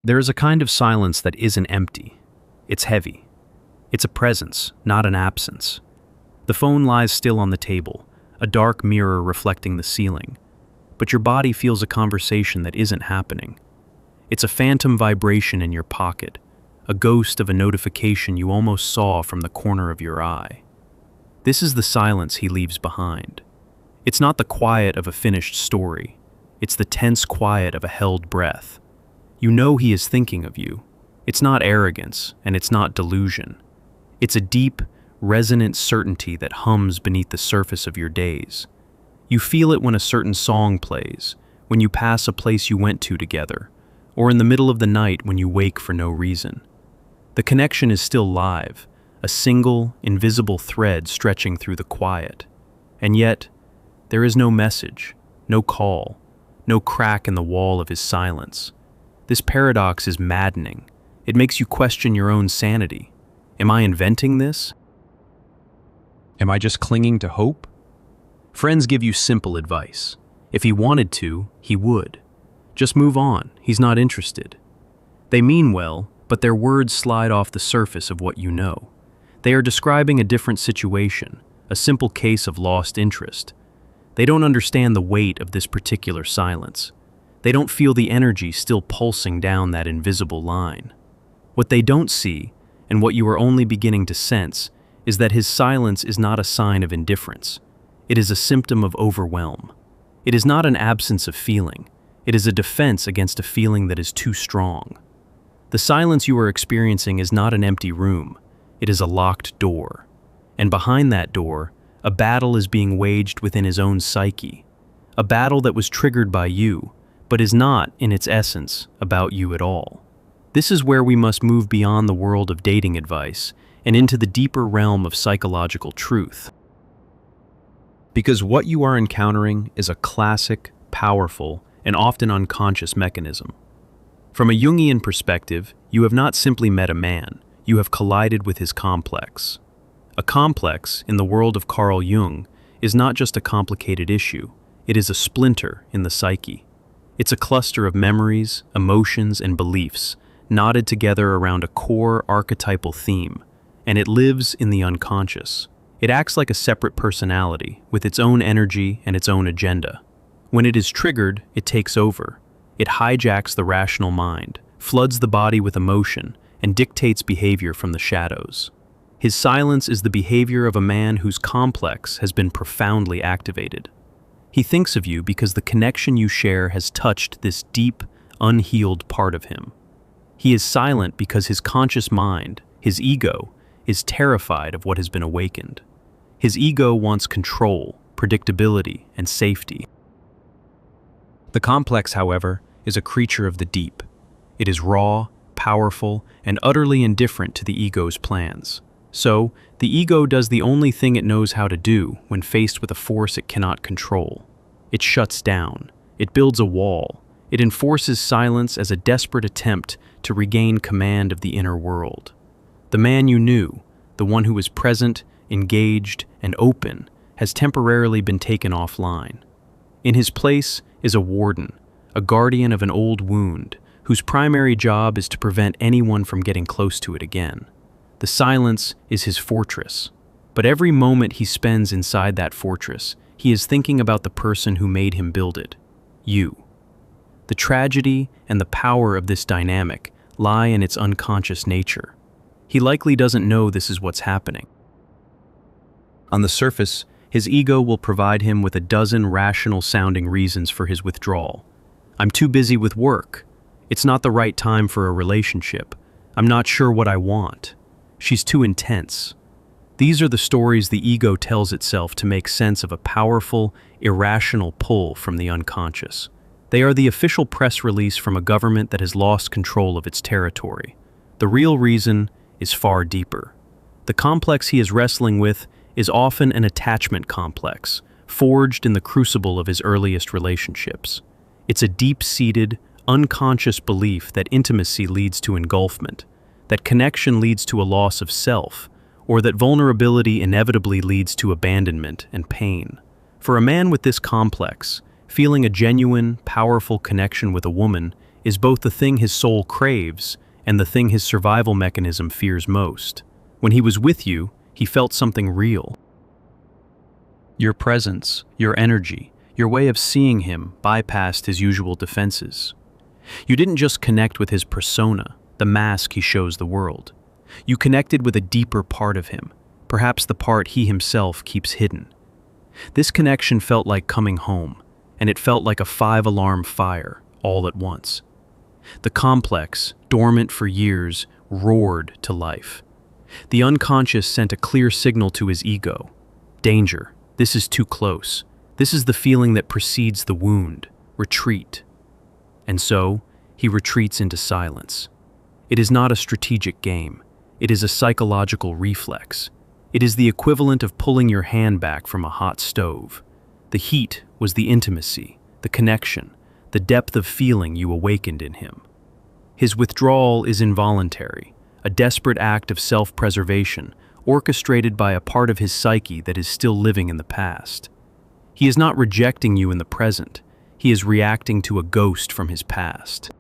There is a kind of silence that isn't empty. It's heavy. It's a presence, not an absence. The phone lies still on the table, a dark mirror reflecting the ceiling. But your body feels a conversation that isn't happening. It's a phantom vibration in your pocket, a ghost of a notification you almost saw from the corner of your eye. This is the silence he leaves behind. It's not the quiet of a finished story. It's the tense quiet of a held breath. You know he is thinking of you. It's not arrogance, and it's not delusion. It's a deep, resonant certainty that hums beneath the surface of your days. You feel it when a certain song plays, when you pass a place you went to together, or in the middle of the night when you wake for no reason. The connection is still live, a single, invisible thread stretching through the quiet. And yet, there is no message, no call, no crack in the wall of his silence. This paradox is maddening. It makes you question your own sanity. Am I inventing this? Am I just clinging to hope? Friends give you simple advice. If he wanted to, he would. Just move on, he's not interested. They mean well, but their words slide off the surface of what you know. They are describing a different situation, a simple case of lost interest. They don't understand the weight of this particular silence. They don't feel the energy still pulsing down that invisible line. What they don't see, and what you are only beginning to sense, is that his silence is not a sign of indifference. It is a symptom of overwhelm. It is not an absence of feeling. It is a defense against a feeling that is too strong. The silence you are experiencing is not an empty room. It is a locked door. And behind that door, a battle is being waged within his own psyche. A battle that was triggered by you, but is not, in its essence, about you at all. This is where we must move beyond the world of dating advice and into the deeper realm of psychological truth. Because what you are encountering is a classic, powerful, and often unconscious mechanism. From a Jungian perspective, you have not simply met a man, you have collided with his complex. A complex, in the world of Carl Jung, is not just a complicated issue, it is a splinter in the psyche. It's a cluster of memories, emotions, and beliefs, knotted together around a core archetypal theme, and it lives in the unconscious. It acts like a separate personality, with its own energy and its own agenda. When it is triggered, it takes over. It hijacks the rational mind, floods the body with emotion, and dictates behavior from the shadows. His silence is the behavior of a man whose complex has been profoundly activated. He thinks of you because the connection you share has touched this deep, unhealed part of him. He is silent because his conscious mind, his ego, is terrified of what has been awakened. His ego wants control, predictability, and safety. The complex, however, is a creature of the deep. It is raw, powerful, and utterly indifferent to the ego's plans. So, the ego does the only thing it knows how to do when faced with a force it cannot control. It shuts down. It builds a wall. It enforces silence as a desperate attempt to regain command of the inner world. The man you knew, the one who was present, engaged, and open, has temporarily been taken offline. In his place is a warden, a guardian of an old wound, whose primary job is to prevent anyone from getting close to it again. The silence is his fortress, but every moment he spends inside that fortress, he is thinking about the person who made him build it, you. The tragedy and the power of this dynamic lie in its unconscious nature. He likely doesn't know this is what's happening. On the surface, his ego will provide him with a dozen rational-sounding reasons for his withdrawal. I'm too busy with work. It's not the right time for a relationship. I'm not sure what I want. She's too intense. These are the stories the ego tells itself to make sense of a powerful, irrational pull from the unconscious. They are the official press release from a government that has lost control of its territory. The real reason is far deeper. The complex he is wrestling with is often an attachment complex, forged in the crucible of his earliest relationships. It's a deep-seated, unconscious belief that intimacy leads to engulfment, that connection leads to a loss of self, or that vulnerability inevitably leads to abandonment and pain. For a man with this complex, feeling a genuine, powerful connection with a woman is both the thing his soul craves and the thing his survival mechanism fears most. When he was with you, he felt something real. Your presence, your energy, your way of seeing him bypassed his usual defenses. You didn't just connect with his persona, the mask he shows the world. You connected with a deeper part of him, perhaps the part he himself keeps hidden. This connection felt like coming home, and it felt like a 5-alarm fire, all at once. The complex, dormant for years, roared to life. The unconscious sent a clear signal to his ego. Danger, this is too close. This is the feeling that precedes the wound. Retreat. And so, he retreats into silence. It is not a strategic game. It is a psychological reflex. It is the equivalent of pulling your hand back from a hot stove. The heat was the intimacy, the connection, the depth of feeling you awakened in him. His withdrawal is involuntary, a desperate act of self-preservation, orchestrated by a part of his psyche that is still living in the past. He is not rejecting you in the present. He is reacting to a ghost from his past.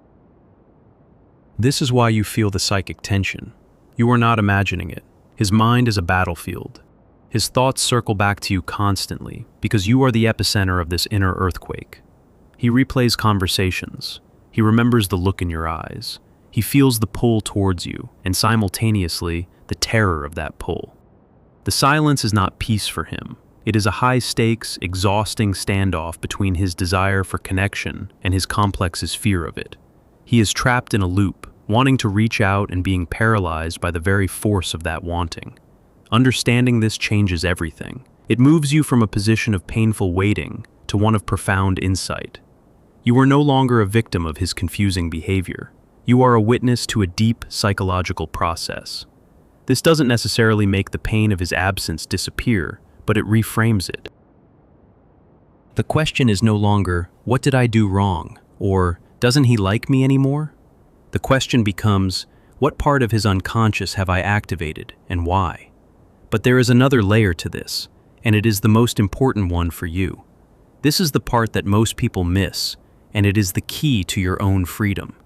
This is why you feel the psychic tension. You are not imagining it. His mind is a battlefield. His thoughts circle back to you constantly because you are the epicenter of this inner earthquake. He replays conversations. He remembers the look in your eyes. He feels the pull towards you, and simultaneously, the terror of that pull. The silence is not peace for him. It is a high-stakes, exhausting standoff between his desire for connection and his complex's fear of it. He is trapped in a loop, wanting to reach out and being paralyzed by the very force of that wanting. Understanding this changes everything. It moves you from a position of painful waiting to one of profound insight. You are no longer a victim of his confusing behavior. You are a witness to a deep psychological process. This doesn't necessarily make the pain of his absence disappear, but it reframes it. The question is no longer, what did I do wrong? Or, doesn't he like me anymore? The question becomes, what part of his unconscious have I activated, and why? But there is another layer to this, and it is the most important one for you. This is the part that most people miss, and it is the key to your own freedom.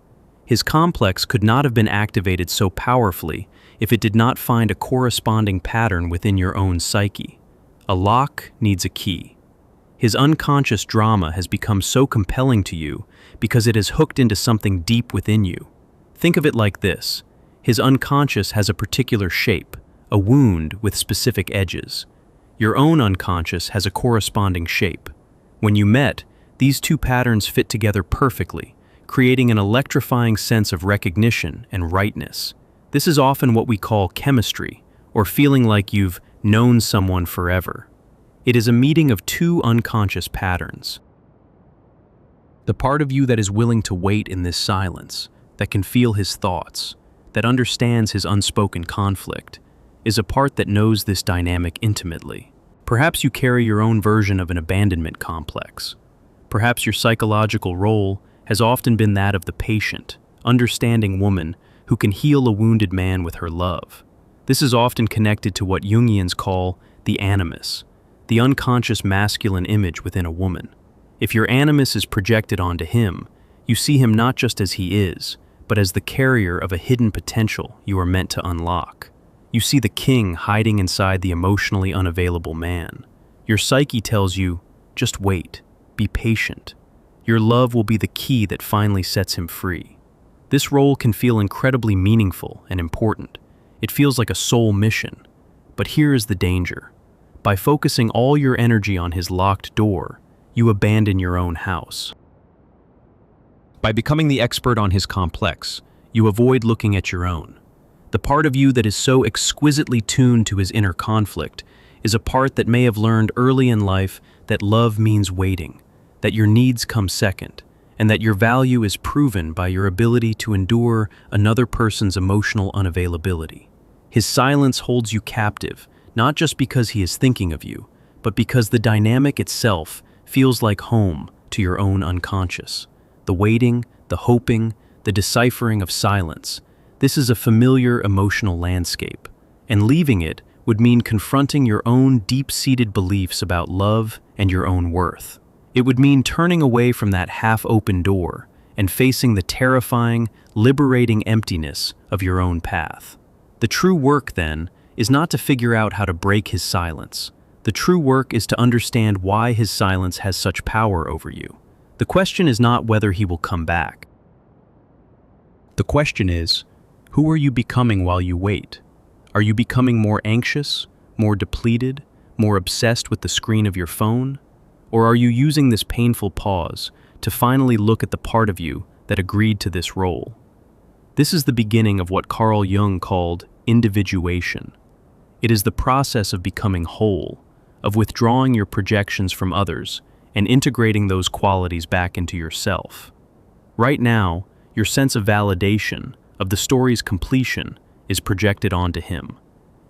His complex could not have been activated so powerfully if it did not find a corresponding pattern within your own psyche. A lock needs a key. His unconscious drama has become so compelling to you because it has hooked into something deep within you. Think of it like this. His unconscious has a particular shape, a wound with specific edges. Your own unconscious has a corresponding shape. When you met, these two patterns fit together perfectly, creating an electrifying sense of recognition and rightness. This is often what we call chemistry, or feeling like you've known someone forever. It is a meeting of two unconscious patterns. The part of you that is willing to wait in this silence, that can feel his thoughts, that understands his unspoken conflict, is a part that knows this dynamic intimately. Perhaps you carry your own version of an abandonment complex. Perhaps your psychological role has often been that of the patient, understanding woman who can heal a wounded man with her love. This is often connected to what Jungians call the animus, the unconscious masculine image within a woman. If your animus is projected onto him, you see him not just as he is, but as the carrier of a hidden potential you are meant to unlock. You see the king hiding inside the emotionally unavailable man. Your psyche tells you, just wait, be patient. Your love will be the key that finally sets him free. This role can feel incredibly meaningful and important. It feels like a soul mission. But here is the danger. By focusing all your energy on his locked door, you abandon your own house. By becoming the expert on his complex, you avoid looking at your own. The part of you that is so exquisitely tuned to his inner conflict is a part that may have learned early in life that love means waiting, that your needs come second, and that your value is proven by your ability to endure another person's emotional unavailability. His silence holds you captive, not just because he is thinking of you, but because the dynamic itself feels like home to your own unconscious. The waiting, the hoping, the deciphering of silence. This is a familiar emotional landscape, and leaving it would mean confronting your own deep-seated beliefs about love and your own worth. It would mean turning away from that half-open door and facing the terrifying, liberating emptiness of your own path. The true work, then, is not to figure out how to break his silence. The true work is to understand why his silence has such power over you. The question is not whether he will come back. The question is, who are you becoming while you wait? Are you becoming more anxious, more depleted, more obsessed with the screen of your phone? Or are you using this painful pause to finally look at the part of you that agreed to this role? This is the beginning of what Carl Jung called individuation. It is the process of becoming whole, of withdrawing your projections from others and integrating those qualities back into yourself. Right now, your sense of validation, of the story's completion, is projected onto him.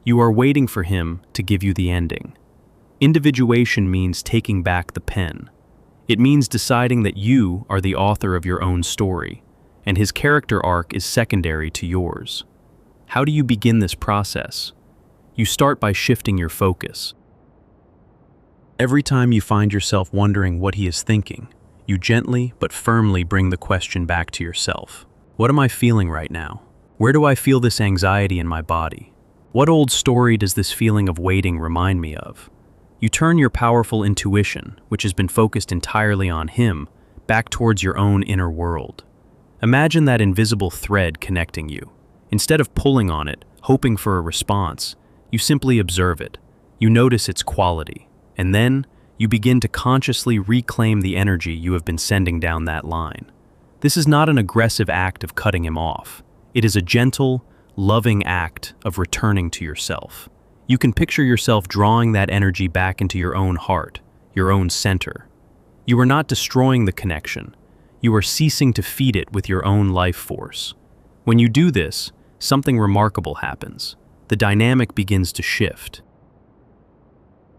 You are waiting for him to give you the ending. Individuation means taking back the pen. It means deciding that you are the author of your own story, and his character arc is secondary to yours. How do you begin this process? You start by shifting your focus. Every time you find yourself wondering what he is thinking, you gently but firmly bring the question back to yourself. What am I feeling right now? Where do I feel this anxiety in my body? What old story does this feeling of waiting remind me of? You turn your powerful intuition, which has been focused entirely on him, back towards your own inner world. Imagine that invisible thread connecting you. Instead of pulling on it, hoping for a response, you simply observe it. You notice its quality, and then you begin to consciously reclaim the energy you have been sending down that line. This is not an aggressive act of cutting him off. It is a gentle, loving act of returning to yourself. You can picture yourself drawing that energy back into your own heart, your own center. You are not destroying the connection. You are ceasing to feed it with your own life force. When you do this, something remarkable happens. The dynamic begins to shift.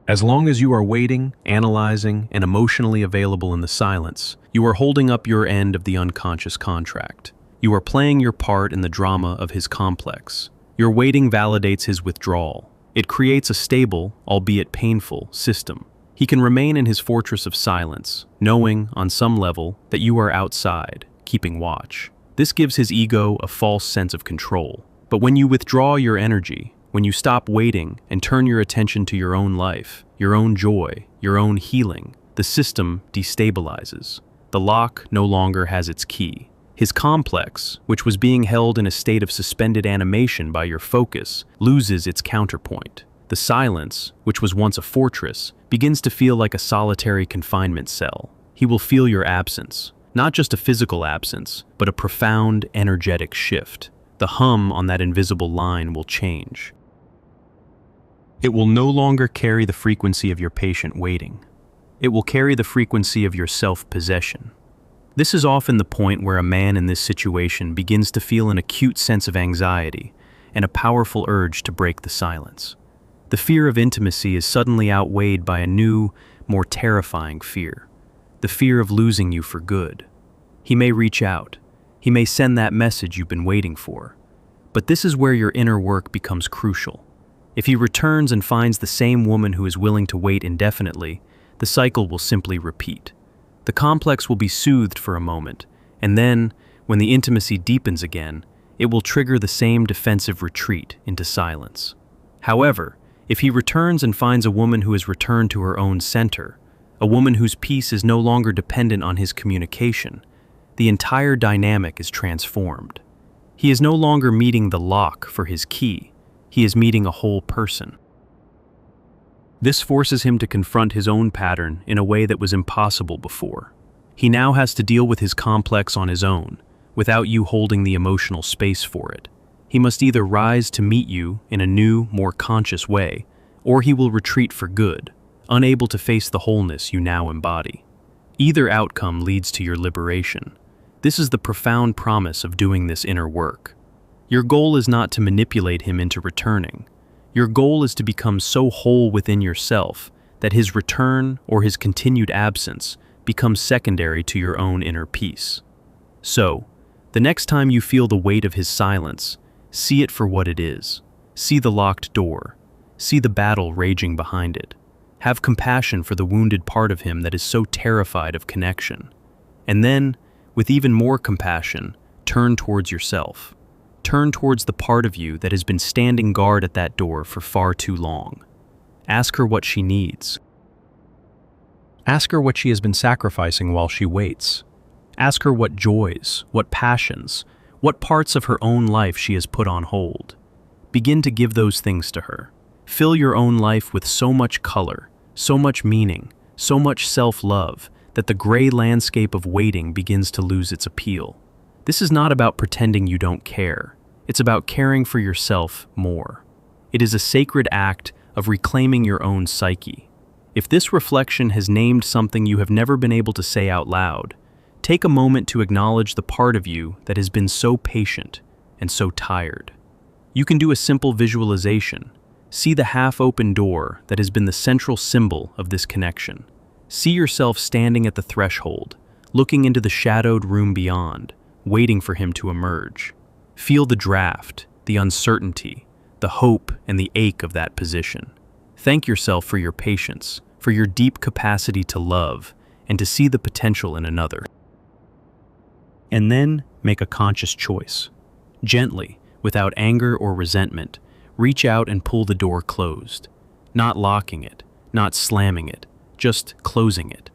As long as you are waiting, analyzing, and emotionally available in the silence, you are holding up your end of the unconscious contract. You are playing your part in the drama of his complex. Your waiting validates his withdrawal. It creates a stable, albeit painful, system. He can remain in his fortress of silence, knowing, on some level, that you are outside, keeping watch. This gives his ego a false sense of control. But when you withdraw your energy, when you stop waiting and turn your attention to your own life, your own joy, your own healing, the system destabilizes. The lock no longer has its key. His complex, which was being held in a state of suspended animation by your focus, loses its counterpoint. The silence, which was once a fortress, begins to feel like a solitary confinement cell. He will feel your absence, not just a physical absence, but a profound, energetic shift. The hum on that invisible line will change. It will no longer carry the frequency of your patient waiting. It will carry the frequency of your self-possession. This is often the point where a man in this situation begins to feel an acute sense of anxiety and a powerful urge to break the silence. The fear of intimacy is suddenly outweighed by a new, more terrifying fear. The fear of losing you for good. He may reach out. He may send that message you've been waiting for. But this is where your inner work becomes crucial. If he returns and finds the same woman who is willing to wait indefinitely, the cycle will simply repeat. The complex will be soothed for a moment, and then, when the intimacy deepens again, it will trigger the same defensive retreat into silence. However, if he returns and finds a woman who has returned to her own center, a woman whose peace is no longer dependent on his communication, the entire dynamic is transformed. He is no longer meeting the lock for his key. He is meeting a whole person. This forces him to confront his own pattern in a way that was impossible before. He now has to deal with his complex on his own, without you holding the emotional space for it. He must either rise to meet you in a new, more conscious way, or he will retreat for good, unable to face the wholeness you now embody. Either outcome leads to your liberation. This is the profound promise of doing this inner work. Your goal is not to manipulate him into returning. Your goal is to become so whole within yourself that his return or his continued absence becomes secondary to your own inner peace. So, the next time you feel the weight of his silence, see it for what it is. See the locked door. See the battle raging behind it. Have compassion for the wounded part of him that is so terrified of connection. And then, With even more compassion, turn towards yourself. Turn towards the part of you that has been standing guard at that door for far too long. Ask her what she needs. Ask her what she has been sacrificing while she waits. Ask her what joys, what passions, what parts of her own life she has put on hold. Begin to give those things to her. Fill your own life with so much color, so much meaning, so much self-love, that the gray landscape of waiting begins to lose its appeal. This is not about pretending you don't care. It's about caring for yourself more. It is a sacred act of reclaiming your own psyche. If this reflection has named something you have never been able to say out loud, take a moment to acknowledge the part of you that has been so patient and so tired. You can do a simple visualization. See the half-open door that has been the central symbol of this connection. See yourself standing at the threshold, looking into the shadowed room beyond, waiting for him to emerge. Feel the draft, the uncertainty, the hope and the ache of that position. Thank yourself for your patience, for your deep capacity to love and to see the potential in another. And then make a conscious choice. Gently, without anger or resentment, reach out and pull the door closed. Not locking it, not slamming it, just closing it.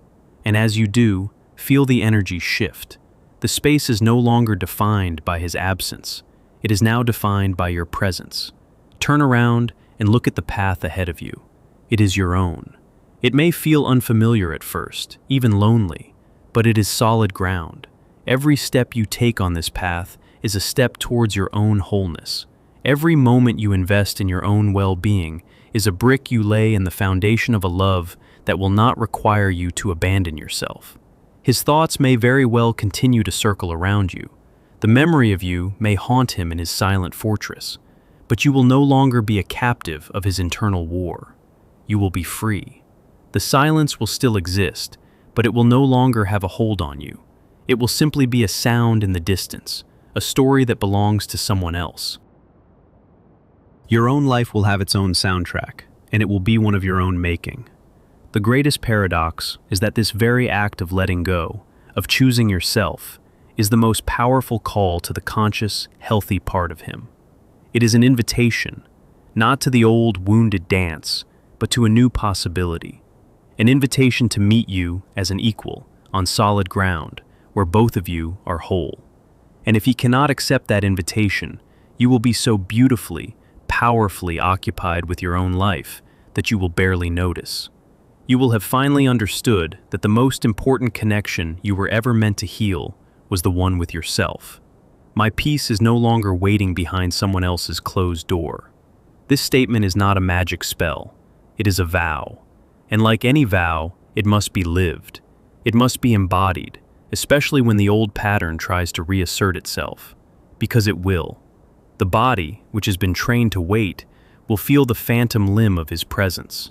And as you do, feel the energy shift. The space is no longer defined by his absence. It is now defined by your presence. Turn around and look at the path ahead of you. It is your own. It may feel unfamiliar at first, even lonely, but it is solid ground. Every step you take on this path is a step towards your own wholeness. Every moment you invest in your own well-being is a brick you lay in the foundation of a love that will not require you to abandon yourself. His thoughts may very well continue to circle around you. The memory of you may haunt him in his silent fortress, but you will no longer be a captive of his internal war. You will be free. The silence will still exist, but it will no longer have a hold on you. It will simply be a sound in the distance, a story that belongs to someone else. Your own life will have its own soundtrack, and it will be one of your own making. The greatest paradox is that this very act of letting go, of choosing yourself, is the most powerful call to the conscious, healthy part of him. It is an invitation, not to the old, wounded dance, but to a new possibility. An invitation to meet you as an equal, on solid ground, where both of you are whole. And if he cannot accept that invitation, you will be so beautifully, powerfully occupied with your own life that you will barely notice. You will have finally understood that the most important connection you were ever meant to heal was the one with yourself. My peace is no longer waiting behind someone else's closed door. This statement is not a magic spell. It is a vow. And like any vow, it must be lived. It must be embodied, especially when the old pattern tries to reassert itself. Because it will. The body, which has been trained to wait, will feel the phantom limb of his presence.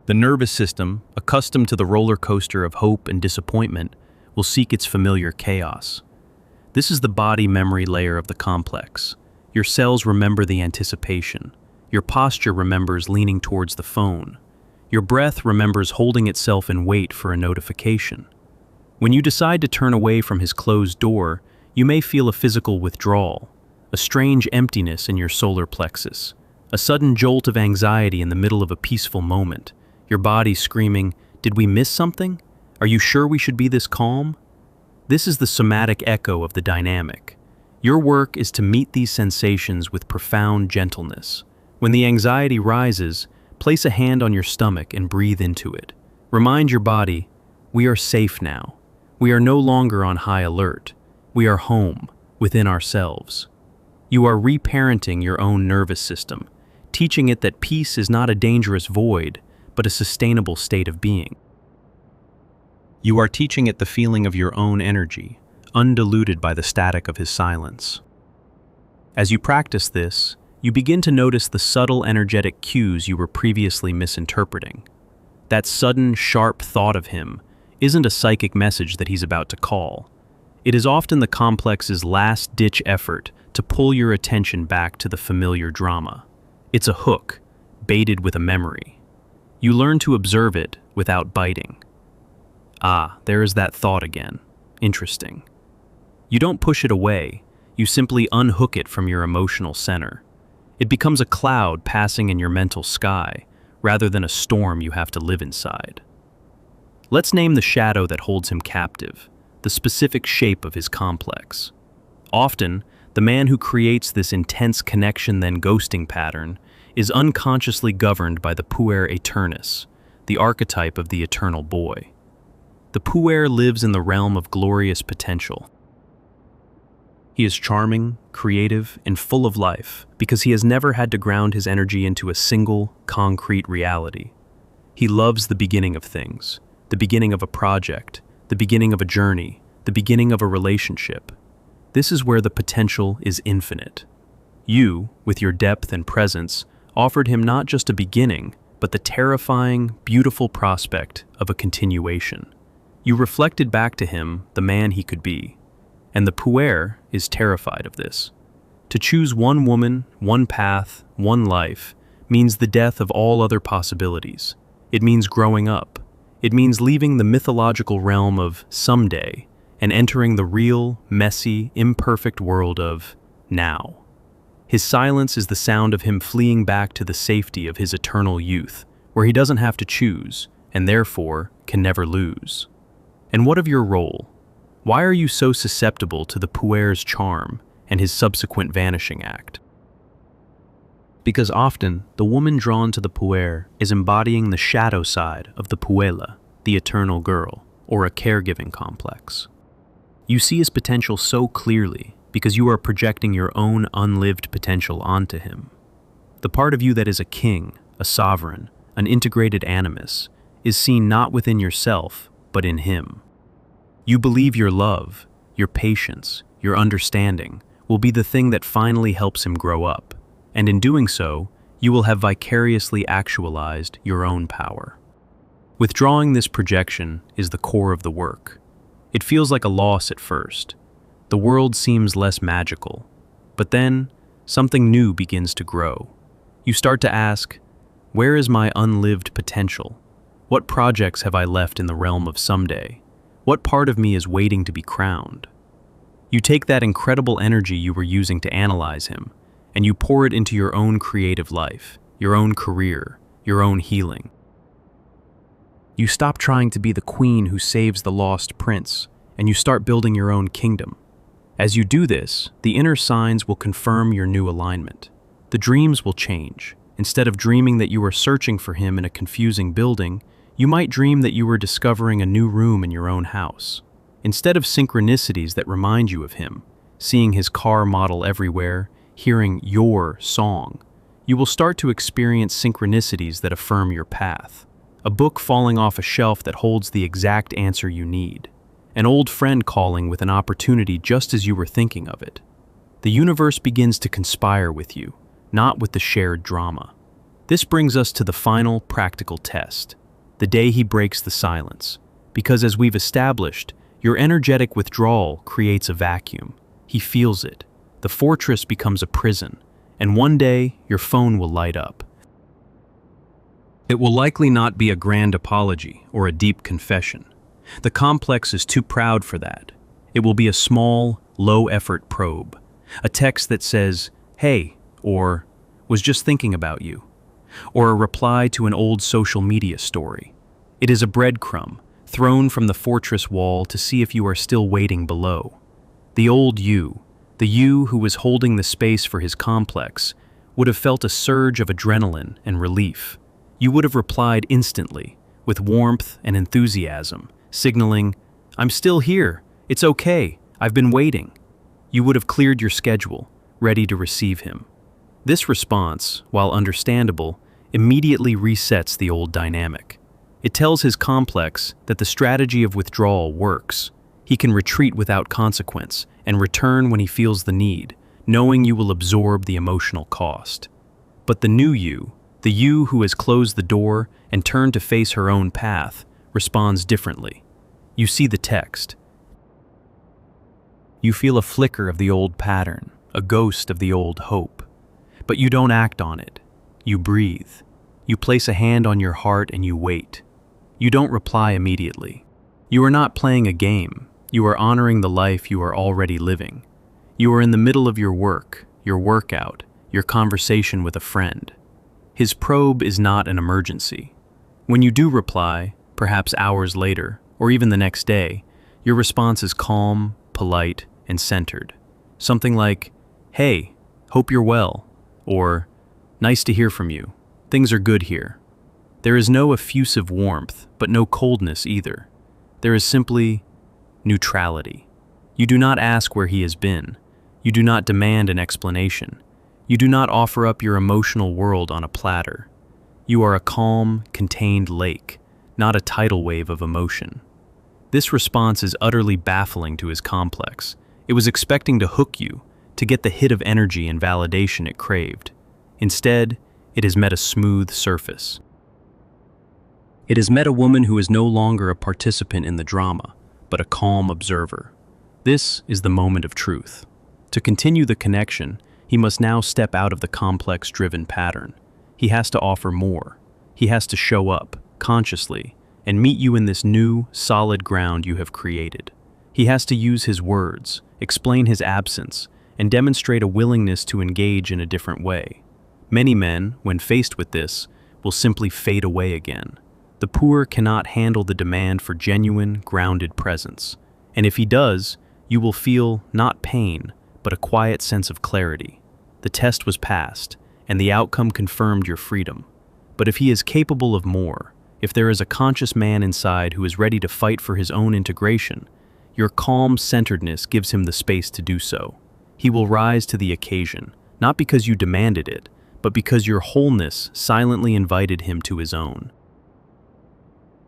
The nervous system, accustomed to the roller coaster of hope and disappointment, will seek its familiar chaos. This is the body memory layer of the complex. Your cells remember the anticipation. Your posture remembers leaning towards the phone. Your breath remembers holding itself in wait for a notification. When you decide to turn away from his closed door, you may feel a physical withdrawal, a strange emptiness in your solar plexus, a sudden jolt of anxiety in the middle of a peaceful moment. Your body screaming, "Did we miss something? Are you sure we should be this calm?" This is the somatic echo of the dynamic. Your work is to meet these sensations with profound gentleness. When the anxiety rises, place a hand on your stomach and breathe into it. Remind your body, we are safe now. We are no longer on high alert. We are home, within ourselves. You are reparenting your own nervous system, teaching it that peace is not a dangerous void, but a sustainable state of being. You are teaching it the feeling of your own energy, undiluted by the static of his silence. As you practice this, you begin to notice the subtle energetic cues you were previously misinterpreting. That sudden, sharp thought of him isn't a psychic message that he's about to call. It is often the complex's last-ditch effort to pull your attention back to the familiar drama. It's a hook, baited with a memory. You learn to observe it without biting. Ah, there is that thought again. interesting. You don't push it away, you simply unhook it from your emotional center. It becomes a cloud passing in your mental sky, rather than a storm you have to live inside. Let's name the shadow that holds him captive, the specific shape of his complex. Often, the man who creates this intense connection then ghosting pattern is unconsciously governed by the puer aeternus, the archetype of the eternal boy. The puer lives in the realm of glorious potential. He is charming, creative, and full of life because he has never had to ground his energy into a single, concrete reality. He loves the beginning of things, the beginning of a project, the beginning of a journey, the beginning of a relationship. This is where the potential is infinite. You, with your depth and presence, offered him not just a beginning, but the terrifying, beautiful prospect of a continuation. You reflected back to him the man he could be. And the puer is terrified of this. To choose one woman, one path, one life, means the death of all other possibilities. It means growing up. It means leaving the mythological realm of someday and entering the real, messy, imperfect world of now. His silence is the sound of him fleeing back to the safety of his eternal youth, where he doesn't have to choose, and therefore can never lose. And what of your role? Why are you so susceptible to the puer's charm and his subsequent vanishing act? Because often, the woman drawn to the puer is embodying the shadow side of the puella, the eternal girl, or a caregiving complex. You see his potential so clearly because you are projecting your own unlived potential onto him. The part of you that is a king, a sovereign, an integrated animus, is seen not within yourself, but in him. You believe your love, your patience, your understanding will be the thing that finally helps him grow up, and in doing so, you will have vicariously actualized your own power. Withdrawing this projection is the core of the work. It feels like a loss at first. The world seems less magical, but then something new begins to grow. You start to ask, where is my unlived potential? What projects have I left in the realm of someday? What part of me is waiting to be crowned? You take that incredible energy you were using to analyze him, and you pour it into your own creative life, your own career, your own healing. You stop trying to be the queen who saves the lost prince, and you start building your own kingdom. As you do this, the inner signs will confirm your new alignment. The dreams will change. Instead of dreaming that you were searching for him in a confusing building, you might dream that you were discovering a new room in your own house. Instead of synchronicities that remind you of him, seeing his car model everywhere, hearing your song, you will start to experience synchronicities that affirm your path. A book falling off a shelf that holds the exact answer you need. An old friend calling with an opportunity just as you were thinking of it. The universe begins to conspire with you, not with the shared drama. This brings us to the final practical test, the day he breaks the silence. Because as we've established, your energetic withdrawal creates a vacuum. He feels it. The fortress becomes a prison, and one day your phone will light up. It will likely not be a grand apology or a deep confession. The complex is too proud for that. It will be a small, low-effort probe, a text that says, "Hey," or "was just thinking about you," or a reply to an old social media story. It is a breadcrumb, thrown from the fortress wall to see if you are still waiting below. The old you, the you who was holding the space for his complex, would have felt a surge of adrenaline and relief. You would have replied instantly, with warmth and enthusiasm, signaling, "I'm still here, it's okay, I've been waiting." You would have cleared your schedule, ready to receive him. This response, while understandable, immediately resets the old dynamic. It tells his complex that the strategy of withdrawal works. He can retreat without consequence and return when he feels the need, knowing you will absorb the emotional cost. But the new you, the you who has closed the door and turned to face her own path, responds differently. You see the text. You feel a flicker of the old pattern, a ghost of the old hope. But you don't act on it. You breathe. You place a hand on your heart and you wait. You don't reply immediately. You are not playing a game. You are honoring the life you are already living. You are in the middle of your work, your workout, your conversation with a friend. His probe is not an emergency. When you do reply, perhaps hours later, or even the next day, your response is calm, polite, and centered. Something like, "Hey, hope you're well," or "Nice to hear from you. Things are good here." There is no effusive warmth, but no coldness either. There is simply neutrality. You do not ask where he has been. You do not demand an explanation. You do not offer up your emotional world on a platter. You are a calm, contained lake, not a tidal wave of emotion. This response is utterly baffling to his complex. It was expecting to hook you, to get the hit of energy and validation it craved. Instead, it has met a smooth surface. It has met a woman who is no longer a participant in the drama, but a calm observer. This is the moment of truth. To continue the connection, he must now step out of the complex-driven pattern. He has to offer more. He has to show up, consciously, and meet you in this new, solid ground you have created. He has to use his words, explain his absence, and demonstrate a willingness to engage in a different way. Many men, when faced with this, will simply fade away again. The poor cannot handle the demand for genuine, grounded presence. And if he does, you will feel not pain, but a quiet sense of clarity. The test was passed, and the outcome confirmed your freedom. But if he is capable of more, if there is a conscious man inside who is ready to fight for his own integration, your calm centeredness gives him the space to do so. He will rise to the occasion, not because you demanded it, but because your wholeness silently invited him to his own.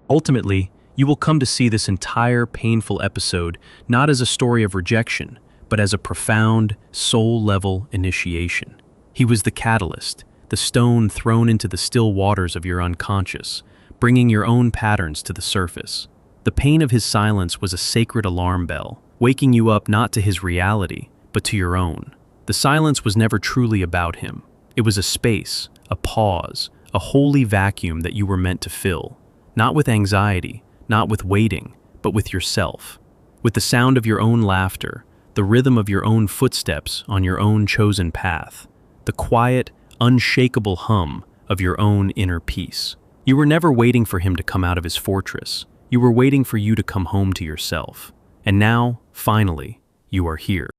Ultimately, you will come to see this entire painful episode not as a story of rejection, but as a profound, soul-level initiation. He was the catalyst, the stone thrown into the still waters of your unconscious, bringing your own patterns to the surface. The pain of his silence was a sacred alarm bell, waking you up not to his reality, but to your own. The silence was never truly about him. It was a space, a pause, a holy vacuum that you were meant to fill. Not with anxiety, not with waiting, but with yourself. With the sound of your own laughter, the rhythm of your own footsteps on your own chosen path, the quiet, unshakable hum of your own inner peace. You were never waiting for him to come out of his fortress. You were waiting for you to come home to yourself. And now, finally, you are here.